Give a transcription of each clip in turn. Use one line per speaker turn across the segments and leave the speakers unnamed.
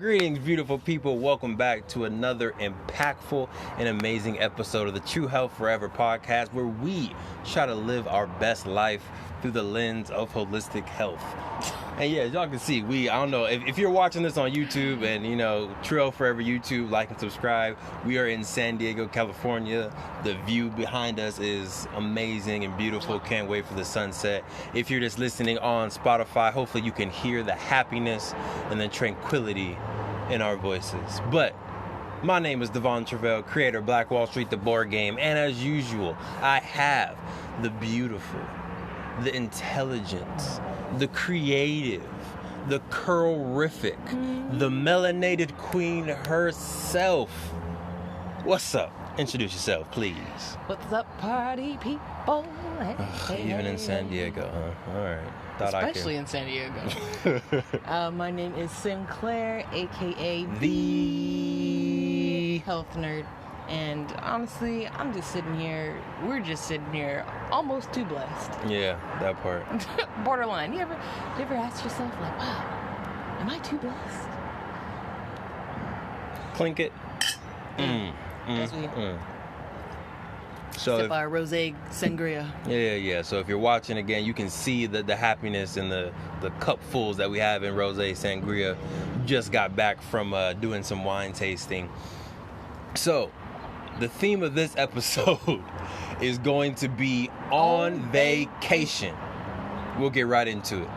Greetings, beautiful people. Welcome back to another impactful and amazing episode of the True Health Forever podcast, where we try to live our best life through the lens of holistic health. And yeah, as y'all can see, I don't know, if you're watching this on YouTube and, True Health Forever YouTube, like and subscribe. We are in San Diego, California. The view behind us is amazing and beautiful. Can't wait for the sunset. If you're just listening on Spotify, hopefully you can hear the happiness and the tranquility in our voices. But my name is Devon Travell, creator of Black Wall Street, the board game. And as usual, I have the beautiful, the intelligent, the creative, the curl-rific, the melanated queen herself. What's up? Introduce yourself, please.
What's up, party people? Hey,
even in San Diego, huh? All right.
Especially in San Diego. My name is Sinclair, a.k.a.
The
Health Nerd. And honestly, we're just sitting here almost too blessed.
Yeah, that part.
Borderline. You ever ask yourself, like, wow, am I too blessed?
Clink it.
As we
So
sip our rosé sangria.
Yeah. So if you're watching again, you can see the happiness and the cupfuls that we have in rosé sangria. Just got back from doing some wine tasting. So the theme of this episode is going to be on vacation. We'll get right into it.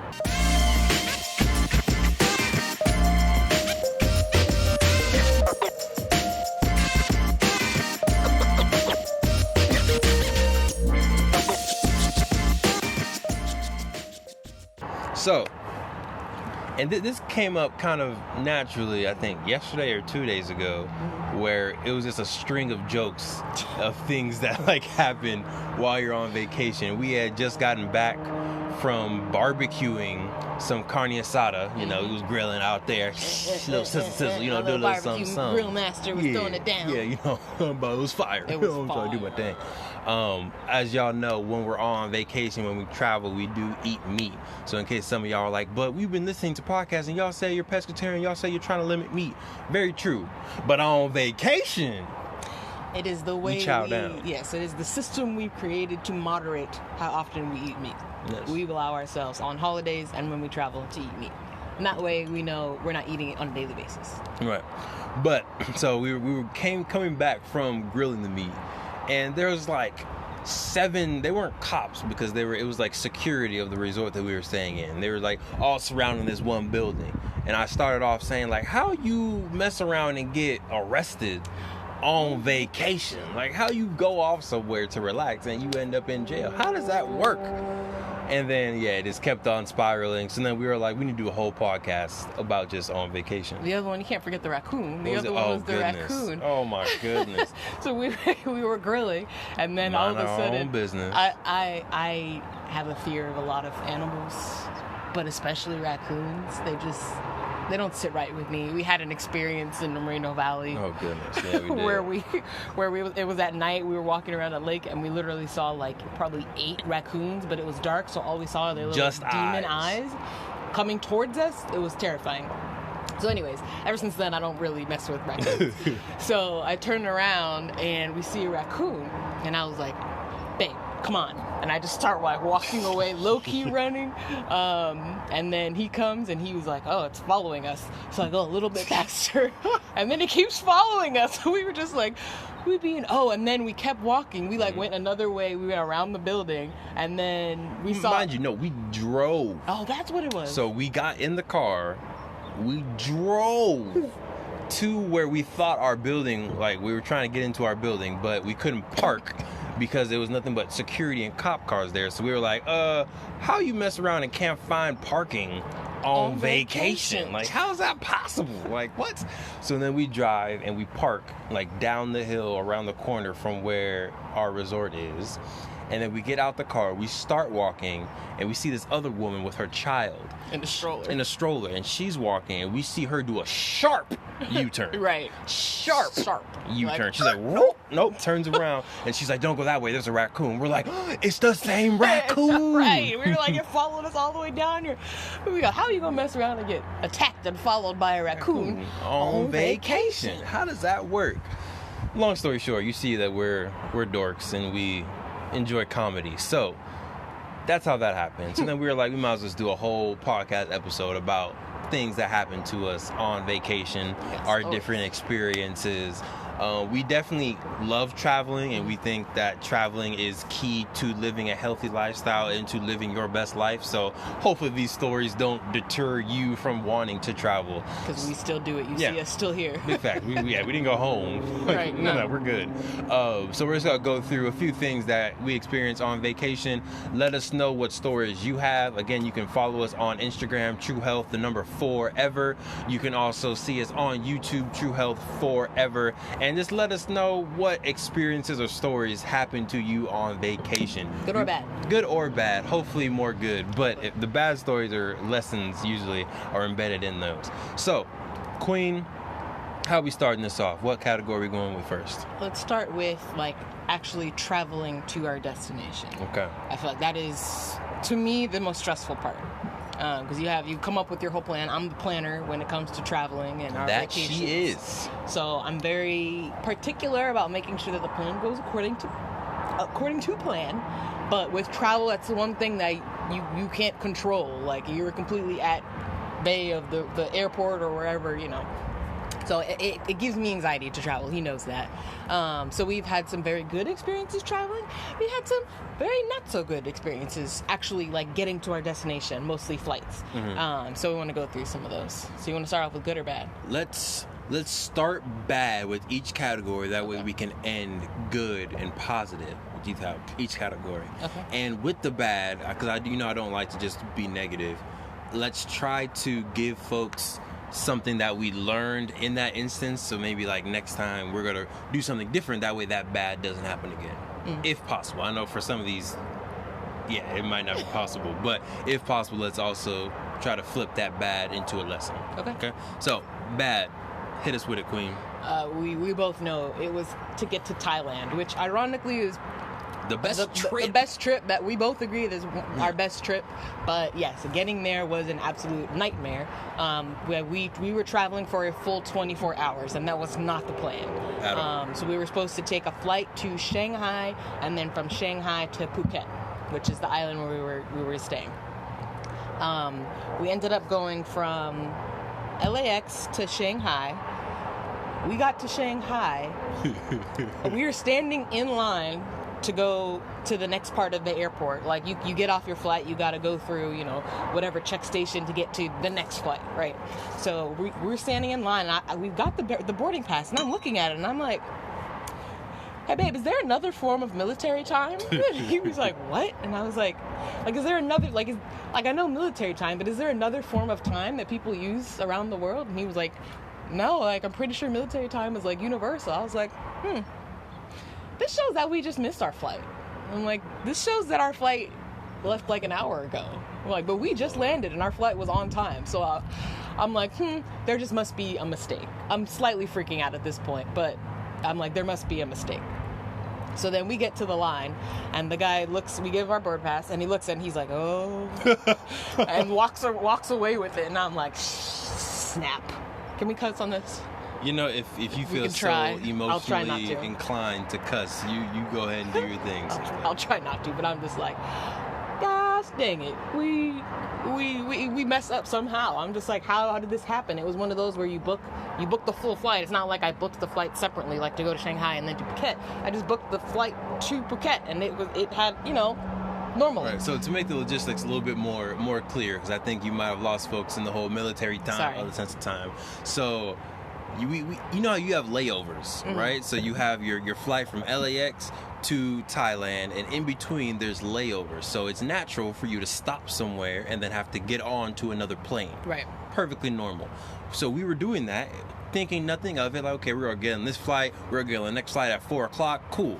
So, and this came up kind of naturally, I think, yesterday or 2 days ago, where it was just a string of jokes of things that happen while you're on vacation. We had just gotten back from barbecuing some carne asada. He was grilling out there, little sizzle, do a little something.
Grill master was throwing it down.
Yeah, but it was fire.
It was
I'm trying to do my thing. As y'all know, when we're on vacation, when we travel, we do eat meat. So in case some of y'all are like, but we've been listening to podcasts and y'all say you're pescatarian, y'all say you're trying to limit meat. Very true. But on vacation,
it is the way
we chow down.
Yes, it is the system we've created to moderate how often we eat meat.
Yes.
We allow ourselves on holidays and when we travel to eat meat. And that way we know we're not eating it on a daily basis.
Right. But so we were coming back from grilling the meat, and there was 7, they weren't cops because it was security of the resort that we were staying in. They were all surrounding this one building. And I started off saying how you mess around and get arrested on vacation? How you go off somewhere to relax and you end up in jail? How does that work? And then, it just kept on spiraling. So then we were we need to do a whole podcast about just on vacation.
The other one, you can't forget the raccoon. The other one was the raccoon.
Oh, my goodness.
So we were grilling, and then all of a sudden,
own business.
I have a fear of a lot of animals, but especially raccoons. They don't sit right with me. We had an experience in the Moreno Valley.
Oh goodness, yeah, we did.
it was at night. We were walking around a lake and we literally saw probably 8 raccoons, but it was dark, so all we saw were their little demon eyes coming towards us. It was terrifying. So anyways, ever since then I don't really mess with raccoons. So I turned around and we see a raccoon, and I was like, babe, come on. And I just start walking away, low-key running. And then he comes and he was like, oh, it's following us. So I go a little bit faster. And then it keeps following us. We were just and then we kept walking. We went another way. We went around the building. And then we saw...
Mind you, no, we drove.
Oh, that's what it was.
So we got in the car. We drove to where we thought our building, we were trying to get into our building, but we couldn't park because there was nothing but security and cop cars there. So we were how you mess around and can't find parking on vacation? How is that possible? What? So then we drive and we park down the hill around the corner from where our resort is. And then we get out the car, we start walking, and we see this other woman with her child.
In a stroller.
And she's walking, and we see her do a sharp U-turn.
Right. Sharp
U-turn.
Like,
She's like, nope, turns around, and she's like, don't go that way, there's a raccoon. We're like, it's the same raccoon.
Right. We were like, it followed us all the way down here. We go, how are you going to mess around and get attacked and followed by a raccoon
on vacation? How does that work? Long story short, you see that we're dorks and we enjoy comedy. So that's how that happened. So then we were like, we might as well just do a whole podcast episode about things that happened to us on vacation, our different experiences. We definitely love traveling, and we think that traveling is key to living a healthy lifestyle and to living your best life. So hopefully these stories don't deter you from wanting to travel.
Because we still do it. You see us still here.
Big fact. We didn't go home.
Right.
No, we're good. So we're just going to go through a few things that we experienced on vacation. Let us know what stories you have. Again, you can follow us on Instagram, True Health, 4ever. You can also see us on YouTube, True Health 4ever. And just let us know what experiences or stories happened to you on vacation.
Good or bad.
Good or bad. Hopefully more good. But if the bad stories or lessons usually are embedded in those. So, Queen, how are we starting this off? What category are we going with first?
Let's start with, actually traveling to our destination.
Okay.
I feel like that is, to me, the most stressful part. Because you come up with your whole plan. I'm the planner when it comes to traveling and our vacations.
That she is.
So I'm very particular about making sure that the plan goes according to plan. But with travel, that's the one thing that you can't control. Like, you're completely at bay of the airport or wherever, So it gives me anxiety to travel. He knows that. So we've had some very good experiences traveling. We had some very not so good experiences actually getting to our destination, mostly flights. Mm-hmm. So we want to go through some of those. So you want to start off with good or bad?
Let's start bad with each category. That way we can end good and positive with each category.
Okay.
And with the bad, because I don't like to just be negative. Let's try to give folks something that we learned in that instance, so maybe next time we're gonna do something different, that way that bad doesn't happen again, if possible. I know for some of these it might not be possible, but if possible, let's also try to flip that bad into a lesson. Okay, so bad, hit us with it, Queen.
We both know it was to get to Thailand, which ironically is
the
best trip that we both agreed is our best trip. But yes, getting there was an absolute nightmare. We were traveling for a full 24 hours, and that was not the plan
at all.
So we were supposed to take a flight to Shanghai, and then from Shanghai to Phuket, which is the island where we were staying. We ended up going from LAX to Shanghai. We got to Shanghai. We were standing in line to go to the next part of the airport. You get off your flight, you got to go through, whatever check station to get to the next flight, right? So we're standing in line, and we've got the boarding pass, and I'm looking at it, and I'm like, hey, babe, is there another form of military time? He was like, what? And I was like, is there another, I know military time, but is there another form of time that people use around the world? And he was like, no, I'm pretty sure military time is, universal. I was like, this shows that we just missed our flight. I'm like, this shows that our flight left an hour ago. But we just landed and our flight was on time. So I'm like, there just must be a mistake. I'm slightly freaking out at this point, but I'm like, there must be a mistake. So then we get to the line, and the guy looks, we give our board pass, and he looks and he's like, oh, and walks away with it. And I'm like, snap. Can we cuss on this?
If you feel so emotionally inclined to cuss, you go ahead and do your things.
I'll try not to, but I'm just like, gosh dang it, we messed up somehow. I'm just like, how did this happen? It was one of those where you book the full flight. It's not like I booked the flight separately, to go to Shanghai and then to Phuket. I just booked the flight to Phuket, and it had normally. Right,
so to make the logistics a little bit more clear, because I think you might have lost folks in the whole military time, other sense of time. So you know how you have layovers, right? So you have your flight from LAX to Thailand, and in between there's layovers. So it's natural for you to stop somewhere and then have to get on to another plane.
Right.
Perfectly normal. So we were doing that, thinking nothing of it. Okay, we're going to get on this flight. We're going to get on the next flight at 4 o'clock. Cool.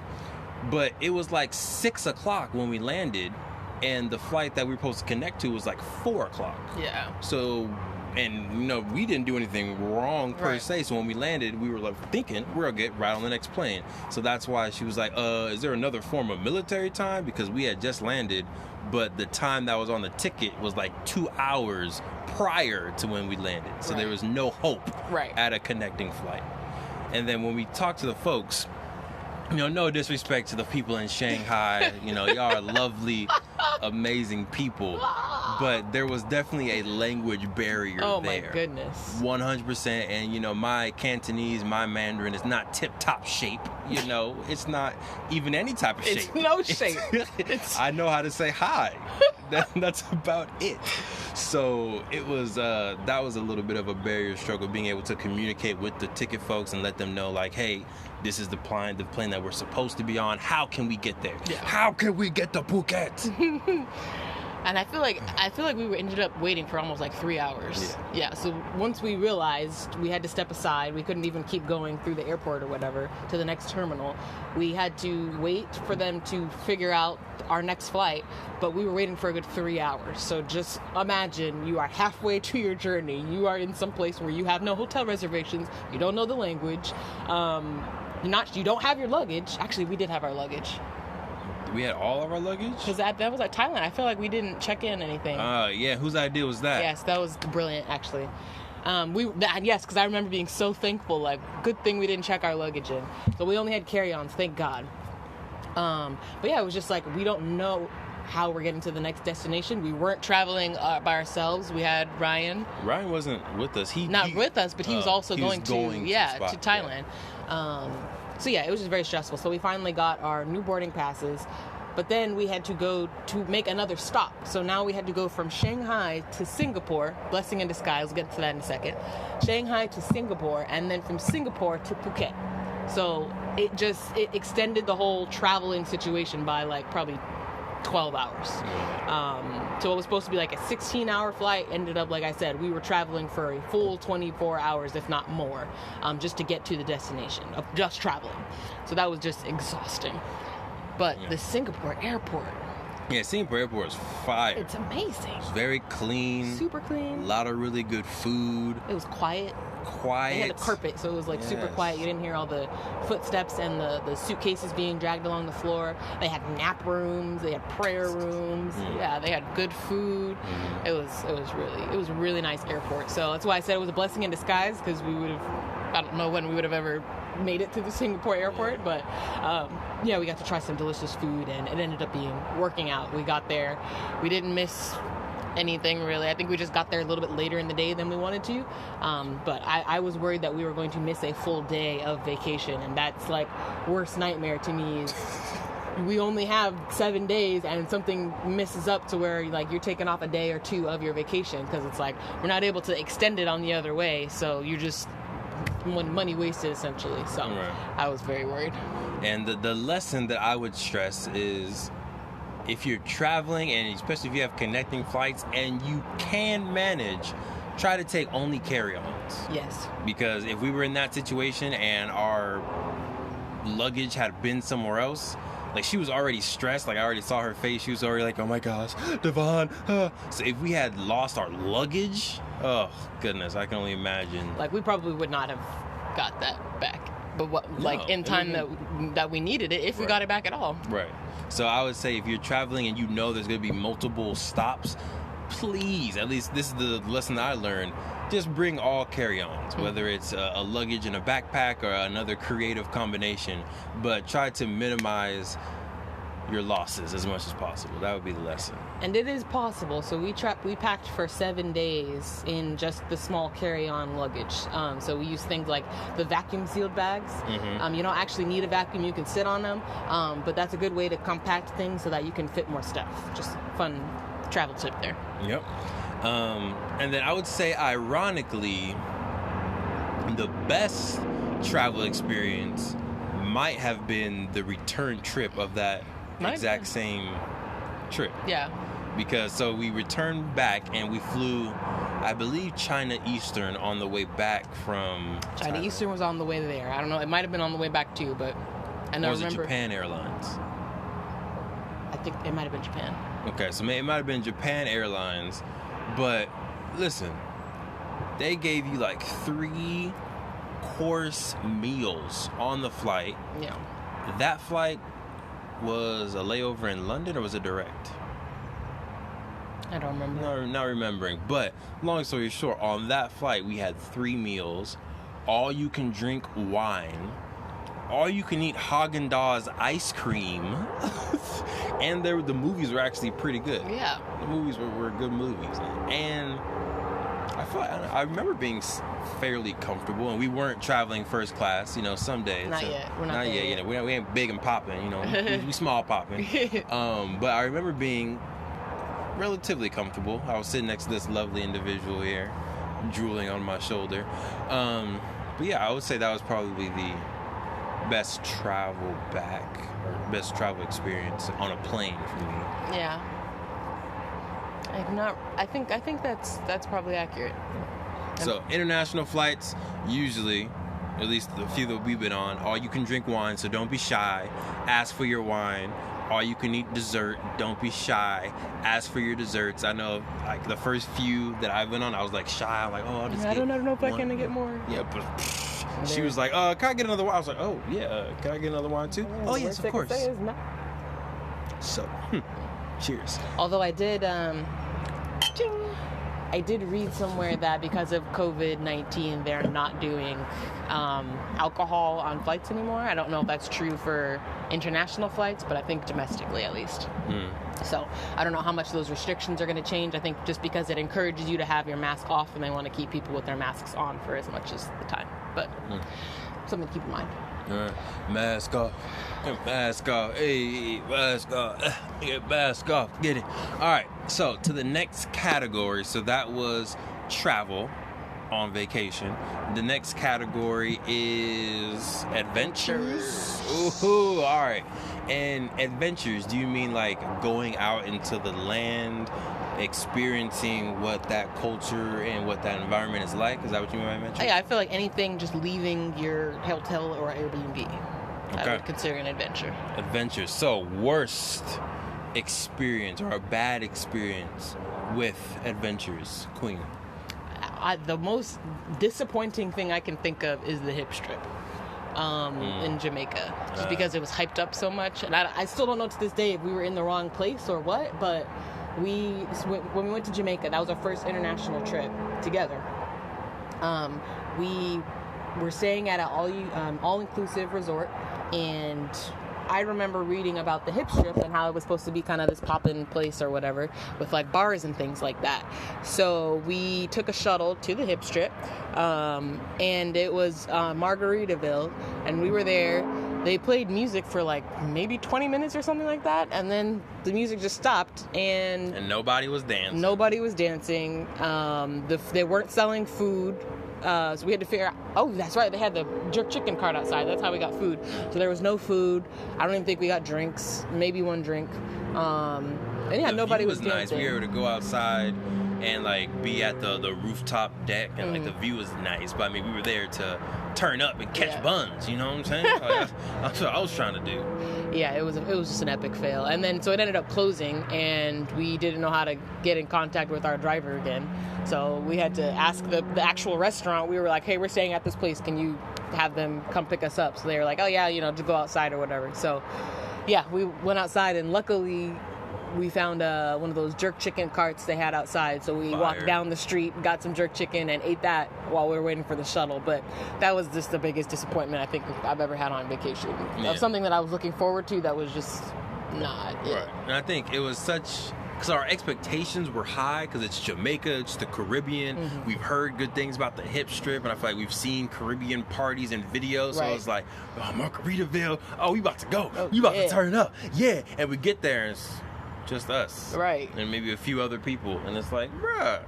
But it was like 6 o'clock when we landed, and the flight that we were supposed to connect to was like 4 o'clock.
Yeah.
So, and we didn't do anything wrong per se. So when we landed, we were like thinking we're gonna get right on the next plane. So that's why she was like, is there another form of military time? Because we had just landed, but the time that was on the ticket was like 2 hours prior to when we landed. So there was no hope at a connecting flight. And then when we talked to the folks, no disrespect to the people in Shanghai, y'all are lovely, amazing people, but there was definitely a language barrier there.
Oh my goodness.
100%. And my Cantonese, my Mandarin is not tip-top shape. It's not even any type of shape.
It's no shape.
I know how to say hi. That's about it. So it was that was a little bit of a barrier struggle, being able to communicate with the ticket folks and let them know, like, hey, this is the plane that we're supposed to be on. How can we get there? Yeah. How can we get to Phuket?
And I feel like we ended up waiting for almost like 3 hours. Yeah. So once we realized we had to step aside, we couldn't even keep going through the airport or whatever to the next terminal. We had to wait for them to figure out our next flight, but we were waiting for a good 3 hours. So just imagine you are halfway to your journey. You are in some place where you have no hotel reservations. You don't know the language. You don't have your luggage. Actually, we did have our luggage.
We had all of our luggage?
Because that was at Thailand. I feel like we didn't check in anything.
Yeah. Whose idea was that?
Yes, that was brilliant, actually. Yes, because I remember being so thankful. Like, good thing we didn't check our luggage in. So we only had carry-ons, thank God. But yeah, it was just like, we don't know how we're getting to the next destination. We weren't traveling by ourselves. We had Ryan.
Ryan wasn't with us.
Not with us, but he was also going to Thailand. Yeah. So yeah, it was just very stressful. So we finally got our new boarding passes, but then we had to go to make another stop. So now we had to go from Shanghai to Singapore, blessing in disguise, we'll get to that in a second. Shanghai to Singapore, and then from Singapore to Phuket. So it extended the whole traveling situation by like probably 12 hours. So it was supposed to be like a 16-hour flight. Ended up, like I said, we were traveling for a full 24 hours, if not more, just to get to the destination of just traveling. So that was just exhausting. But the Singapore airport.
Yeah, Singapore airport is fire.
It's amazing.
It's very clean.
Super clean.
A lot of really good food.
It was quiet. They had a carpet, so it was like super quiet. You didn't hear all the footsteps and the suitcases being dragged along the floor. They had nap rooms. They had prayer rooms. Yeah, they had good food. It was a really nice airport. So that's why I said it was a blessing in disguise, because I don't know when we would have ever made it to the Singapore airport, but we got to try some delicious food, and it ended up working out. We got there. We didn't miss anything really. I think we just got there a little bit later in the day than we wanted to, but I was worried that we were going to miss a full day of vacation, and that's like worst nightmare to me is we only have 7 days and something misses up to where like you're taking off a day or two of your vacation, because it's like we're not able to extend it on the other way, so you're just money wasted essentially. So I was very worried.
And the lesson that I would stress is, if you're traveling, and especially if you have connecting flights and you can manage, try to take only carry-ons.
Yes.
Because if we were in that situation and our luggage had been somewhere else, like, she was already stressed. Like, I already saw her face. She was already like, oh my gosh, Devon. So if we had lost our luggage, oh goodness, I can only imagine.
Like, we probably would not have got that back. But in time that we needed it, if we got it back at all. Right.
So I would say, if you're traveling and you know there's going to be multiple stops, please, at least this is the lesson that I learned, just bring all carry-ons, whether it's a luggage in a backpack or another creative combination, but try to minimize your losses as much as possible. That would be the lesson.
And it is possible. So we packed for 7 days in just the small carry-on luggage. So we use things like the vacuum sealed bags. You don't actually need a vacuum. You can sit on them. But that's a good way to compact things so that you can fit more stuff. Just fun travel tip there.
Yep. And then I would say, ironically, the best travel experience might have been the return trip of that exact same trip.
Yeah.
Because so we returned back and we flew, I believe, China Eastern on the way back from
China Eastern was on the way there. I don't know. It might have been on the way back too, but And
or
I
was
remember,
it Japan Airlines?
I think it might have been Japan.
Okay, so it might have been Japan Airlines, but listen, they gave you like 3-course meals on the flight.
Yeah.
That flight was a layover in London, or was it direct?
I don't remember.
Not remembering, but long story short, on that flight we had 3 meals, all you can drink wine, all you can eat Haagen-Dazs ice cream, and the movies were actually pretty good.
Yeah.
The movies were good movies, and I remember being fairly comfortable, and we weren't traveling first class, some days.
Not yet. We're not
yet.
yet.
We ain't big and popping, we small popping. But I remember being relatively comfortable. I was sitting next to this lovely individual here, drooling on my shoulder. But yeah, I would say that was probably the best travel experience on a plane for me.
Yeah. I think that's probably accurate.
So international flights, usually, at least the few that we've been on, all you can drink wine, so don't be shy. Ask for your wine. All you can eat dessert. Don't be shy. Ask for your desserts. I know, like the first few that I've been on, I was like shy. I'm like, I'll just
I don't know if
one.
I can get more.
Yeah, but she was like, can I get another wine? I was like, oh yeah, can I get another wine too? Oh yes, of course. So, cheers.
Although I did read somewhere that because of COVID-19, they're not doing alcohol on flights anymore. I don't know if that's true for international flights, but I think domestically at least. So I don't know how much those restrictions are going to change. I think just because it encourages you to have your mask off, and they want to keep people with their masks on for as much as the time. But something to keep in mind.
Mask off. Mask off. Hey, mask off. Get mask off. Get it. All right. So to the next category. So that was travel on vacation. The next category is adventures. Ooh, all right. And adventures, do you mean like going out into the land, experiencing what that culture and what that environment is like? Is that what you mean by adventure?
Yeah, I feel like anything just leaving your hotel or Airbnb, I would consider an adventure.
Adventure. So worst experience or a bad experience with adventures, Queen?
The most disappointing thing I can think of is the hip strip in Jamaica, just because it was hyped up so much. And I still don't know to this day if we were in the wrong place or what, but when we went to Jamaica, that was our first international trip together. We were staying at an all-inclusive resort, and I remember reading about the hip strip and how it was supposed to be kind of this poppin' place or whatever with like bars and things like that. So we took a shuttle to the hip strip, and it was Margaritaville, and we were there. They played music for like maybe 20 minutes or something like that, and then the music just stopped, and
nobody was dancing.
They weren't selling food. So we had to figure out, oh, that's right, they had the jerk chicken cart outside. That's how we got food. So there was no food. I don't even think we got drinks, maybe one drink. And yeah, nobody was dancing.
Nice. We were able to go outside and like be at the rooftop deck, and like the view was nice. But I mean, we were there to turn up and catch buns. You know what I'm saying? Like, that's what I was trying to do.
Yeah, it was just an epic fail. And then so it ended up closing, and we didn't know how to get in contact with our driver again. So we had to ask the actual restaurant. We were like, hey, we're staying at this place. Can you have them come pick us up? So they were like, oh yeah, to go outside or whatever. So yeah, we went outside, and luckily we found one of those jerk chicken carts they had outside. So we walked down the street, got some jerk chicken, and ate that while we were waiting for the shuttle. But that was just the biggest disappointment I think I've ever had on vacation.
Yeah.
Of something that I was looking forward to that was just not it.
Right. And I think it was because our expectations were high, because it's Jamaica, it's the Caribbean. We've heard good things about the hip strip, and I feel like we've seen Caribbean parties and videos. So it's like, oh, Margaritaville, oh, we about to go. We about to turn up. Yeah. And we get there, and it's just us.
Right.
And maybe a few other people. And it's like, bruh,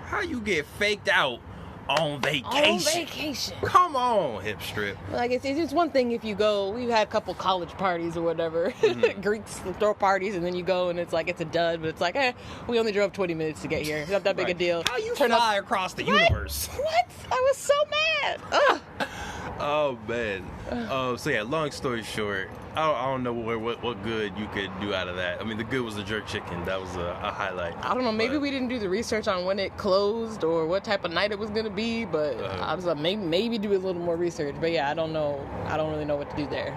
how you get faked out on vacation? Come on, hip strip.
Like, it's one thing if you go, we've had a couple college parties or whatever. Greeks throw parties, and then you go, and it's like, it's a dud, but it's like, we only drove 20 minutes to get here. It's not that big a deal.
How you fly across the universe?
What? I was so mad. Ugh.
Oh man. So yeah, long story short, I don't know what good you could do out of that. I mean, the good was the jerk chicken. That was a highlight.
I don't know. Maybe we didn't do the research on when it closed or what type of night it was gonna be. But I was like, maybe do a little more research. But yeah, I don't know. I don't really know what to do there.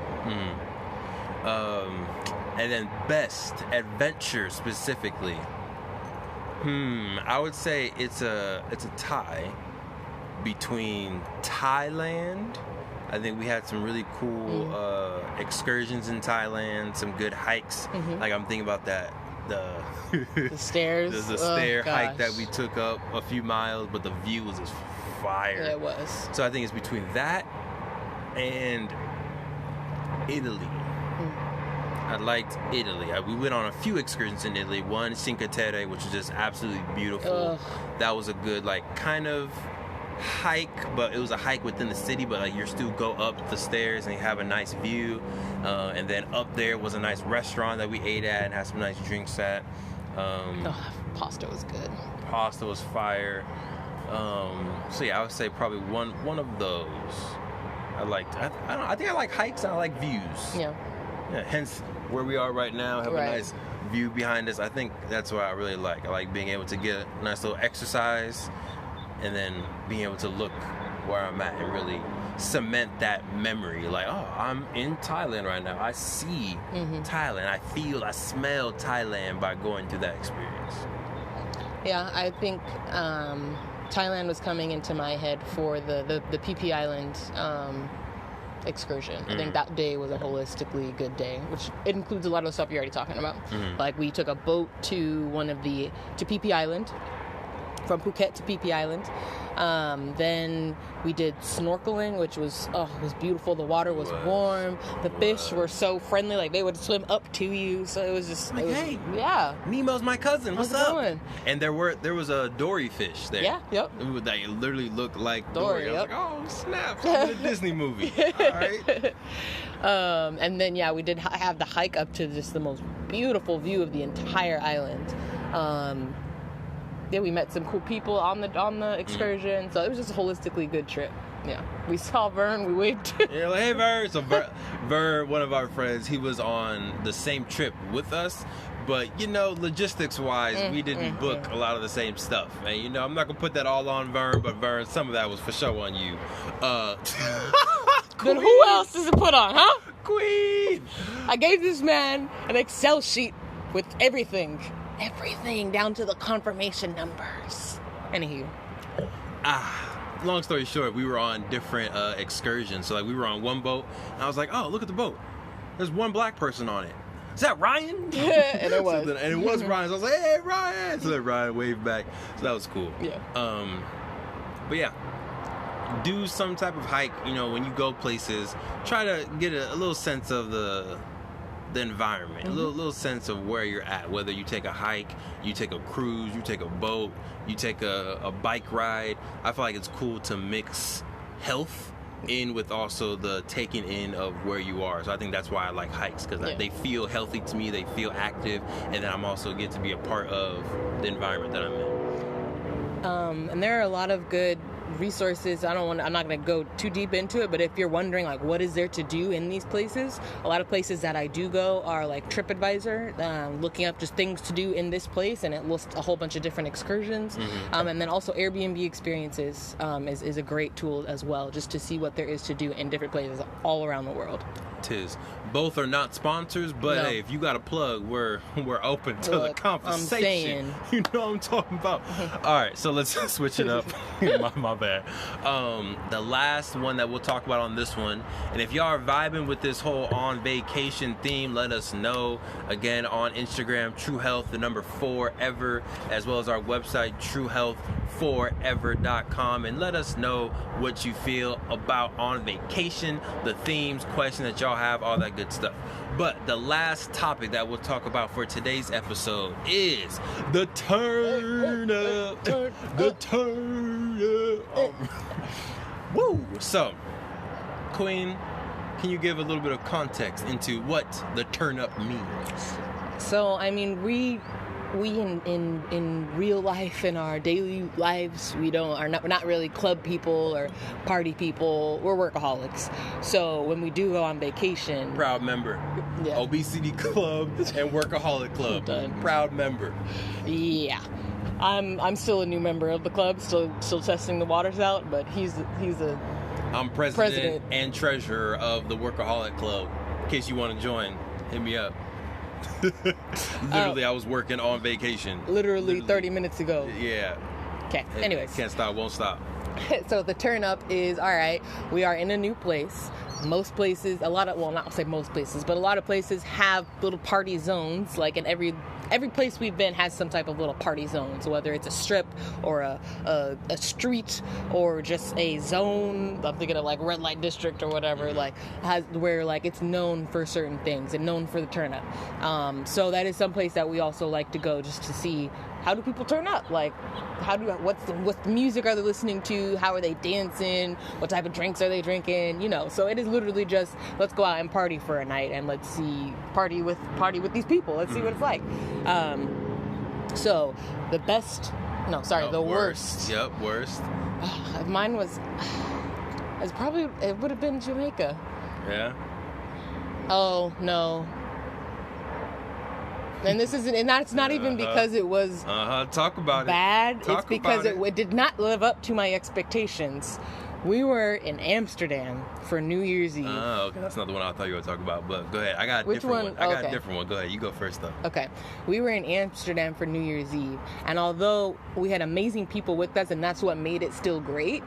And then best adventure specifically. I would say it's a tie between Thailand. I think we had some really cool excursions in Thailand, some good hikes. Like I'm thinking about that the
stairs.
the stair hike that we took up a few miles, but the view was just fire.
Yeah, it was.
So I think it's between that and Italy. I liked Italy. We went on a few excursions in Italy. One, Cinque Terre, which was just absolutely beautiful. That was a good, like, kind of hike, but it was a hike within the city, but like you still go up the stairs and you have a nice view. And then up there was a nice restaurant that we ate at and had some nice drinks at.
Pasta was good.
Pasta was fire. So yeah, I would say probably one of those. I think I like hikes and I like views.
Yeah,
hence where we are right now, have a nice view behind us. I think that's what I really like. I like being able to get a nice little exercise and then being able to look where I'm at and really cement that memory. Like, oh, I'm in Thailand right now. I see Thailand. I smell Thailand by going through that experience.
Yeah, I think Thailand was coming into my head for the PP Island excursion. I think that day was a holistically good day, which it includes a lot of the stuff you're already talking about. Like we took a boat to PP Island, from Phuket to PP Island. Then we did snorkeling, which was it was beautiful. The water was warm. The fish were so friendly, like they would swim up to you. So it was just
hey,
yeah.
Nemo's my cousin. What's up?
Going?
And there was a dory fish there.
Yeah, yep.
That literally looked like Dory. I was like, oh snap! I'm in a Disney movie. All right.
And then we did have the hike up to just the most beautiful view of the entire island. We met some cool people on the excursion, so it was just a holistically good trip. Yeah, we saw Vern, we waved.
Yeah, like, hey Vern. So Vern, one of our friends, he was on the same trip with us, but logistics-wise, we didn't book a lot of the same stuff. And I'm not gonna put that all on Vern, but Vern, some of that was for sure on you.
Then who else does it put on, huh?
Queen.
I gave this man an Excel sheet with everything down to the confirmation numbers. Anywho.
Long story short, we were on different excursions. So like we were on one boat, and I was like, oh, look at the boat. There's one black person on it. Is that Ryan?
And it was.
And it was Ryan. So I was like, hey, Ryan. So then Ryan waved back. So that was cool.
Yeah.
But yeah, do some type of hike. When you go places, try to get a little sense of the environment, a little sense of where you're at, whether you take a hike, you take a cruise, you take a boat, you take a bike ride. I feel like it's cool to mix health in with also the taking in of where you are. So I think that's why I like hikes, because they feel healthy to me, they feel active, and then I'm also get to be a part of the environment that I'm in.
And there are a lot of good resources. I'm not going to go too deep into it, but if you're wondering like what is there to do in these places, a lot of places that I do go are like TripAdvisor, looking up just things to do in this place, and it lists a whole bunch of different excursions. And then also Airbnb experiences is a great tool as well, just to see what there is to do in different places all around the world.
Tis. Both are not sponsors, but hey, if you got a plug, we're open to the conversation. You know what I'm talking about. All right, so let's switch it up. my bad. The last one that we'll talk about on this one, and if y'all are vibing with this whole on vacation theme, let us know. Again, on Instagram, True Health, the number 4 ever, as well as our website, truehealth4ever.com, and let us know what you feel about on vacation, the themes, questions that y'all have, all that good stuff. But the last topic that we'll talk about for today's episode is the turn up. The turn up. Woo! So, Queen, can you give a little bit of context into what the turn up means?
So, I mean, we we in real life, in our daily lives, we're not really club people or party people. We're workaholics. So when we do go on vacation,
Proud member.
Yeah.
Obesity Club and Workaholic Club. Proud member.
Yeah. I'm still a new member of the club, still testing the waters out, but he's
I'm president and treasurer of the Workaholic Club. In case you want to join, hit me up. Literally, I was working on vacation.
Literally 30 minutes ago.
Yeah.
Okay. Anyways.
Can't stop, won't stop.
So the turn up is, all right, we are in a new place. Most places, not say most places, but a lot of places have little party zones. Like in every place we've been has some type of little party zone. So whether it's a strip or a street or just a zone, I'm thinking of like red light district or whatever, like where like it's known for certain things and known for the turn up. So that is some place that we also like to go just to see how do people turn up? Like, what's the music are they listening to? How are they dancing? What type of drinks are they drinking? You know, so it is literally just, let's go out and party for a night and let's see, party with these people. Let's see what it's like. So the worst.
Yep, worst.
Mine was, it would have been Jamaica.
Yeah.
Oh, no. And that's not even because it was
talk about
bad.
It.
It's because it did not live up to my expectations. We were in Amsterdam for New Year's Eve.
Oh, okay. That's not the one I thought you were talking about, but go ahead. I got a
Which
different
one?
one. I got a different one. Go ahead. You go first, though.
Okay. We were in Amsterdam for New Year's Eve, and although we had amazing people with us, and that's what made it still great,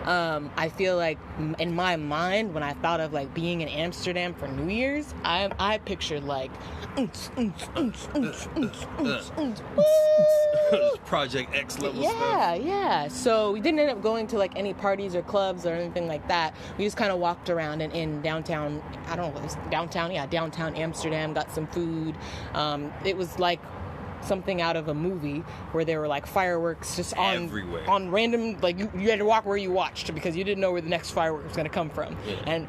I feel like in my mind, when I thought of like being in Amsterdam for New Year's, I pictured like
Project X level stuff.
Yeah. So we didn't end up going to like any parties or clubs or anything like that. We just kind of walked around in downtown. I don't know, it was downtown. Yeah, downtown Amsterdam. Got some food. It was like something out of a movie where there were like fireworks just
everywhere
on random. Like you had to walk where you watched because you didn't know where the next firework was going to come from.
Yeah.
And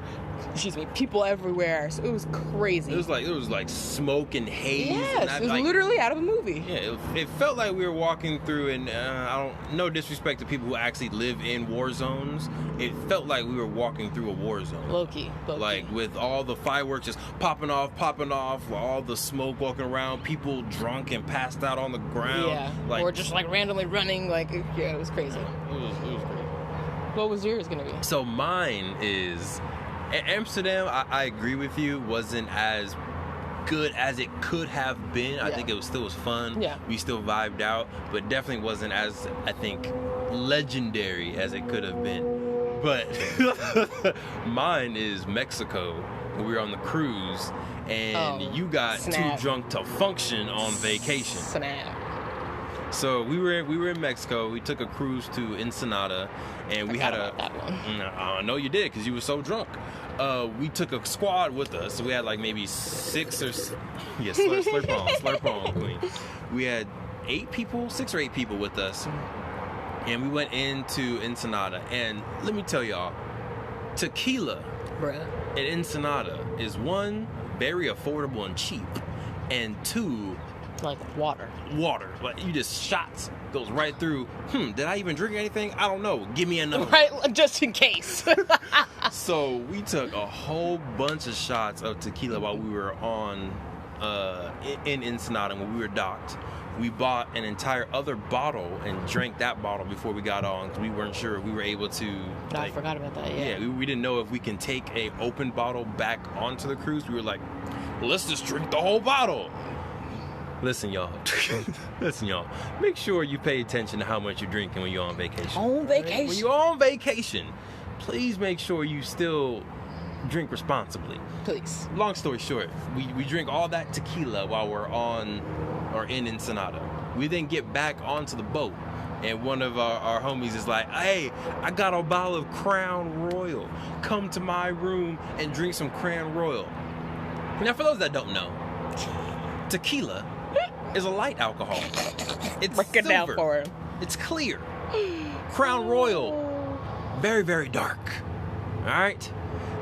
people everywhere. So it was crazy.
It was like smoke and haze.
Yes,
and
it was literally out of a movie.
Yeah, it felt like we were walking through, and no disrespect to people who actually live in war zones. It felt like we were walking through a war zone.
Low-key.
Like with all the fireworks just popping off, all the smoke walking around, people drunk and passed out on the ground.
Yeah, or just like randomly running. Like, yeah, it was crazy.
It was great.
What was yours gonna be?
So mine is Amsterdam. I agree with you. Wasn't as good as it could have been. I think it was fun.
Yeah.
We still vibed out, but definitely wasn't as, I think, legendary as it could have been. But mine is Mexico. We were on the cruise, and you got too drunk to function on vacation.
Snap.
So we were in Mexico. We took a cruise to Ensenada, and we had
that one.
I know you did because you were so drunk. We took a squad with us. So we had like maybe slurp on, queen. We had 6 or 8 people with us, and we went into Ensenada. And let me tell y'all, tequila in Ensenada is 1, very affordable and cheap, and 2,
like water.
Like you just shots goes right through. Did I even drink anything? I don't know. Give me another.
Right, just in case.
So we took a whole bunch of shots of tequila while we were on in Ensenada. When we were docked, we bought an entire other bottle and drank that bottle before we got on because we weren't sure if we were able to.
I forgot about that. Yeah,
we didn't know if we can take a open bottle back onto the cruise. We were like, well, let's just drink the whole bottle. Listen, y'all. Make sure you pay attention to how much you're drinking when you're on vacation.
On vacation.
When you're on vacation, please make sure you still drink responsibly.
Please.
Long story short, we drink all that tequila while we're in Ensenada. We then get back onto the boat, and one of our homies is like, hey, I got a bottle of Crown Royal. Come to my room and drink some Crown Royal. Now, for those that don't know, tequila is a light alcohol. It's
break it down for him.
It's clear. Crown Royal, very, very dark. All right?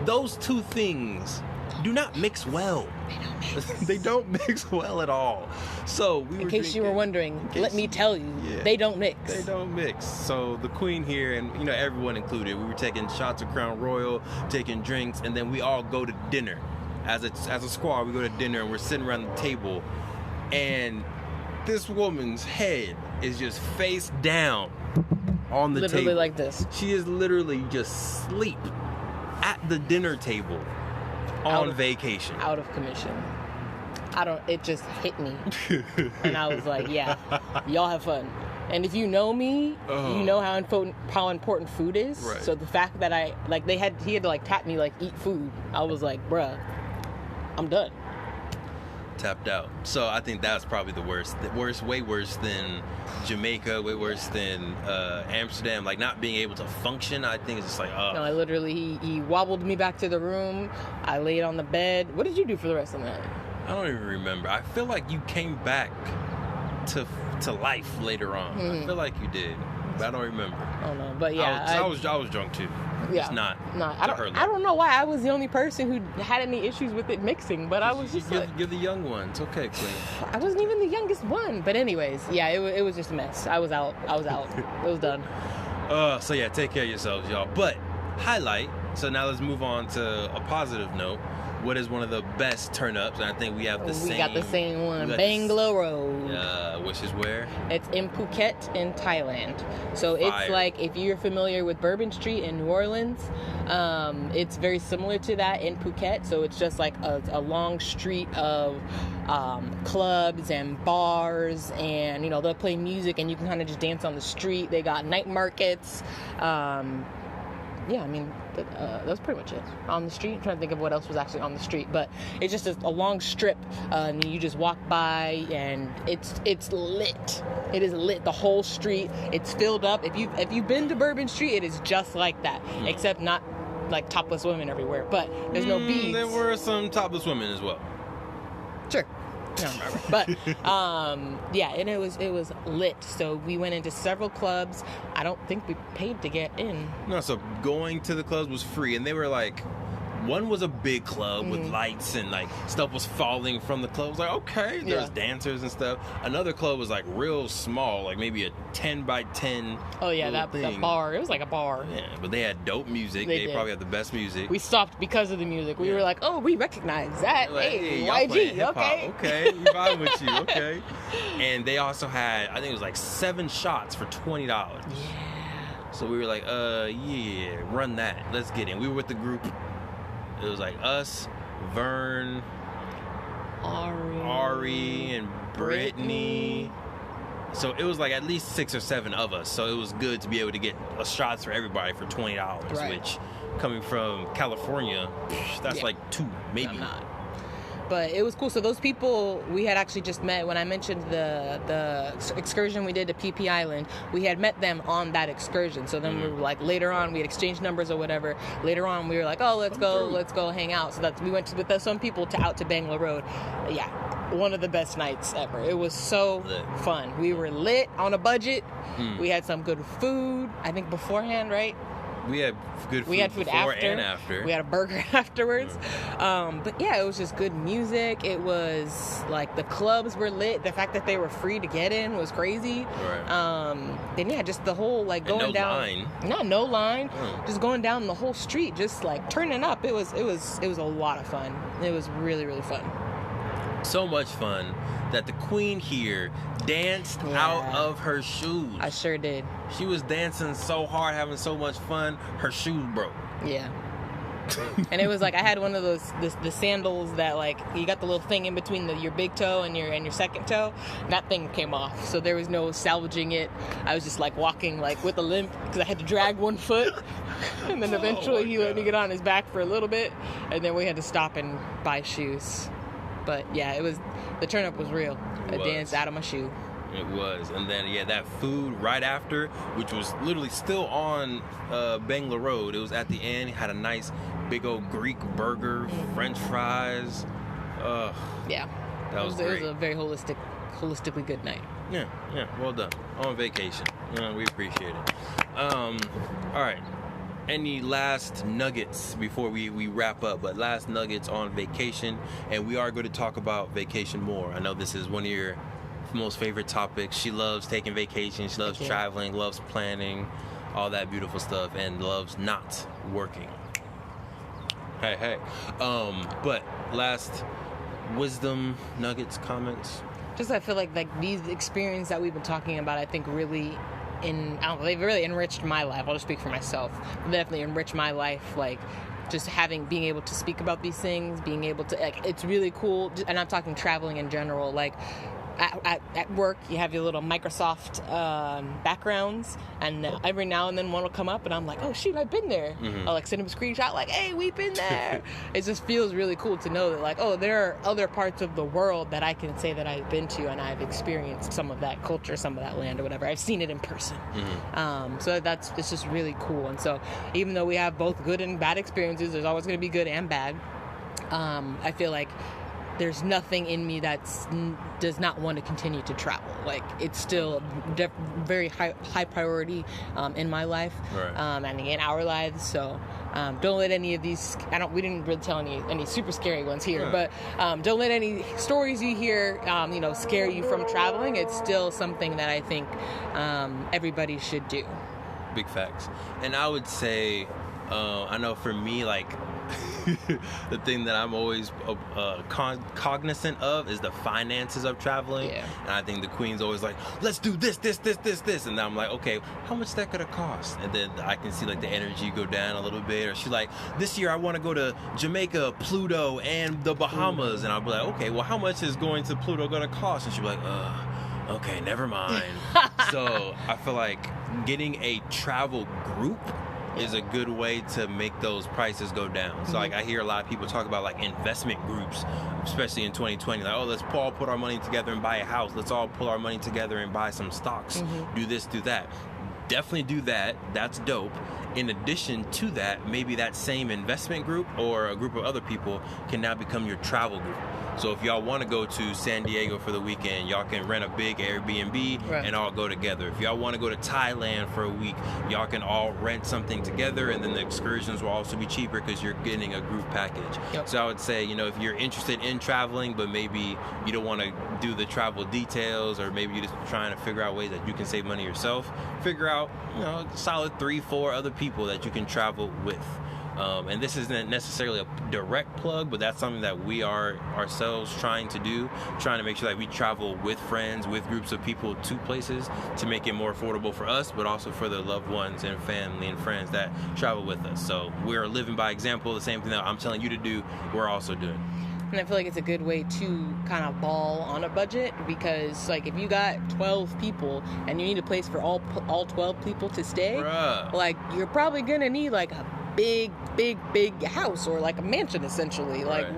Those two things do not mix well. They don't mix well at all. So we were
in case you were wondering, let me tell you, they don't mix.
They don't mix. So the queen here, and you know, everyone included, we were taking shots of Crown Royal, taking drinks, and then we all go to dinner. As a squad, we go to dinner and we're sitting around the table, and this woman's head is just face down on the table.
Literally like this.
She is literally just asleep at the dinner table on vacation.
Out of commission. It just hit me. And I was like, yeah, y'all have fun. And if you know me, you know how important food is.
Right.
So the fact that he had to like tap me like eat food, I was like, bruh, I'm done.
Tapped out. So I think that's probably the worst. Way worse than Jamaica, way worse than Amsterdam. Like not being able to function. I think it's just like,
No, I literally, he wobbled me back to the room. I laid on the bed. What did you do for the rest of the night?
I don't even remember. I feel like you came back to life later on. I feel like you did, but I don't remember.
I don't know, but yeah,
I was drunk too.
Yeah,
it's not.
I don't know why I was the only person who had any issues with it mixing, but I was just
you're the young one. It's okay, Queen.
I wasn't even the youngest one, but anyways, yeah, it was just a mess. I was out. It was done.
So yeah, take care of yourselves, y'all. But highlight. So now let's move on to a positive note. What is one of the best turn-ups? And I think we have the same.
We got the same one. Bangla Road.
Which is where?
It's in Phuket in Thailand. So
Fire.
It's like, if you're familiar with Bourbon Street in New Orleans, it's very similar to that in Phuket. So it's just like a long street of clubs and bars, and they'll play music and you can kind of just dance on the street. They got night markets. That was pretty much it. On the street, I'm trying to think of what else was actually on the street, but it's just a long strip, and you just walk by, and it's lit. It is lit. The whole street, it's filled up. If you've been to Bourbon Street, it is just like that, except not like topless women everywhere, but there's no beads.
There were some topless women as well.
Sure. No, but and it was lit. So we went into several clubs. I don't think we paid to get in.
No, so going to the clubs was free, and they were like, one was a big club with lights and like stuff was falling from the club. It was like, okay, there's dancers and stuff. Another club was like real small, like maybe a 10 by 10.
Oh yeah, that bar. It was like a bar.
Yeah, but they had dope music. They probably had the best music.
We stopped because of the music. We were like, oh, we recognize that.
Like,
hey, YG,
okay, we vibe with you, okay. And they also had, I think it was like 7 shots for $20. Yeah. So we were like, run that. Let's get in. We were with the group. It was like us, Vern, Ari, and Brittany. So it was like at least 6 or 7 of us. So it was good to be able to get shots for everybody for $20, which coming from California, that's like 2, maybe.
But it was cool. So those people we had actually just met when I mentioned the excursion we did to PP Island. We had met them on that excursion. So then we were like, later on, we had exchanged numbers or whatever. Later on, we were like, oh, let's go hang out. So we went with some people out to Bangla Road. Yeah, one of the best nights ever. It was so fun. We were lit on a budget. We had some good food. I think beforehand, right?
We had good food. We had food before and after.
We had a burger afterwards. But yeah, it was just good music. It was like the clubs were lit. The fact that they were free to get in was crazy. Right. Then yeah, just the whole like going down.
Line.
No line. Just going down the whole street, just like turning up. It was a lot of fun. It was really, really fun.
So much fun that the queen here danced out of her shoes.
I sure did.
She was dancing so hard, having so much fun, her shoes broke.
Yeah. And it was like I had one of those the sandals that like you got the little thing in between your big toe and your second toe. And that thing came off, so there was no salvaging it. I was just like walking like with a limp because I had to drag one foot. And then eventually he let me get on his back for a little bit, and then we had to stop and buy shoes. But yeah, the turn up was real. I danced out of my shoe.
It was. And then that food right after, which was literally still on Bangla Road. It was at the end. It had a nice big old Greek burger, French fries.
Yeah.
That was great.
It was a very holistically good night.
Yeah, well done. On vacation. We appreciate it. All right. any last nuggets before we wrap up? But last nuggets on vacation, and we are going to talk about vacation more. I know this is one of your most favorite topics. She loves taking vacations. She loves traveling, loves planning, all that beautiful stuff, and loves not working. Hey. But last wisdom nuggets, comments.
Just I feel like these experiences that we've been talking about, I think really. They've really enriched my life. I'll just speak for myself. They definitely enriched my life, like just being able to speak about these things, being able to, like, it's really cool. And I'm talking traveling in general, like at work, you have your little Microsoft backgrounds, and every now and then one will come up, and I'm like, oh shoot, I've been there. I'll like send them a screenshot, like, hey, we've been there. It just feels really cool to know that, like, oh, there are other parts of the world that I can say that I've been to, and I've experienced some of that culture, some of that land, or whatever. I've seen it in person. So it's just really cool. And so even though we have both good and bad experiences, there's always going to be good and bad. I feel like there's nothing in me that does not want to continue to travel. Like, it's still very high priority in my life, and in our lives. So don't let any of these, we didn't really tell any super scary ones here, but don't let any stories you hear scare you from traveling. It's still something that I think everybody should do.
Big facts. And I would say, I know for me, like, the thing that I'm always cognizant of is the finances of traveling. And I think the queen's always like, let's do this, and then I'm like, okay, how much that could have cost? And then I can see like the energy go down a little bit. Or she's like, this year I want to go to Jamaica, Pluto, and the Bahamas. And I'll be like, okay, well, how much is going to Pluto gonna cost? And she'll be like, okay, never mind. So I feel like getting a travel group is a good way to make those prices go down. So like, I hear a lot of people talk about like investment groups, especially in 2020, like, oh, let's all put our money together and buy a house. Let's all pull our money together and buy some stocks. Do this, do that. Definitely do that. That's dope. In addition to that, maybe that same investment group or a group of other people can now become your travel group. So if y'all want to go to San Diego for the weekend, y'all can rent a big Airbnb and all go together. If y'all want to go to Thailand for a week, y'all can all rent something together, and then the excursions will also be cheaper because you're getting a group package. So I would say, if you're interested in traveling, but maybe you don't want to do the travel details, or maybe you're just trying to figure out ways that you can save money yourself, figure out, a solid 3-4 other people that you can travel with. And this isn't necessarily a direct plug, but that's something that we are ourselves trying to do, trying to make sure that we travel with friends, with groups of people to places to make it more affordable for us, but also for the loved ones and family and friends that travel with us. So we're living by example. The same thing that I'm telling you to do, we're also doing.
And I feel like it's a good way to kind of ball on a budget, because like if you got 12 people and you need a place for all 12 people to stay, like you're probably gonna need like a big house or like a mansion essentially. Like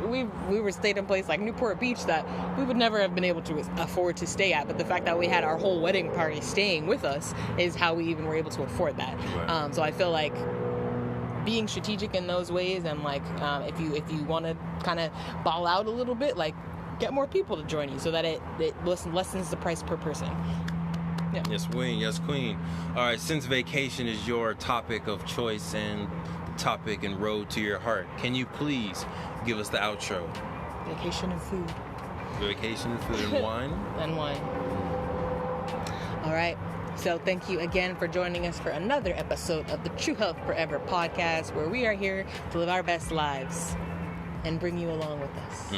we were staying in a place like Newport Beach that we would never have been able to afford to stay at, but the fact that we had our whole wedding party staying with us is how we even were able to afford that. So I feel like being strategic in those ways, and like if you want to kind of ball out a little bit, like get more people to join you so that it lessens the price per person.
Yes, queen. All right, since vacation is your topic of choice and topic and road to your heart, can you please give us the outro?
Vacation and food.
Vacation and food and wine.
And wine. All right. So thank you again for joining us for another episode of the True Health Forever podcast, where we are here to live our best lives and bring you along with us.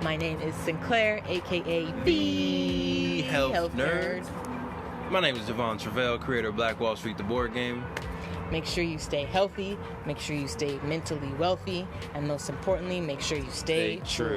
My name is Sinclair, a.k.a.
The Health Nerd. My name is Devon Travell, creator of Black Wall Street, the board game.
Make sure you stay healthy, make sure you stay mentally wealthy, and most importantly, make sure you stay true.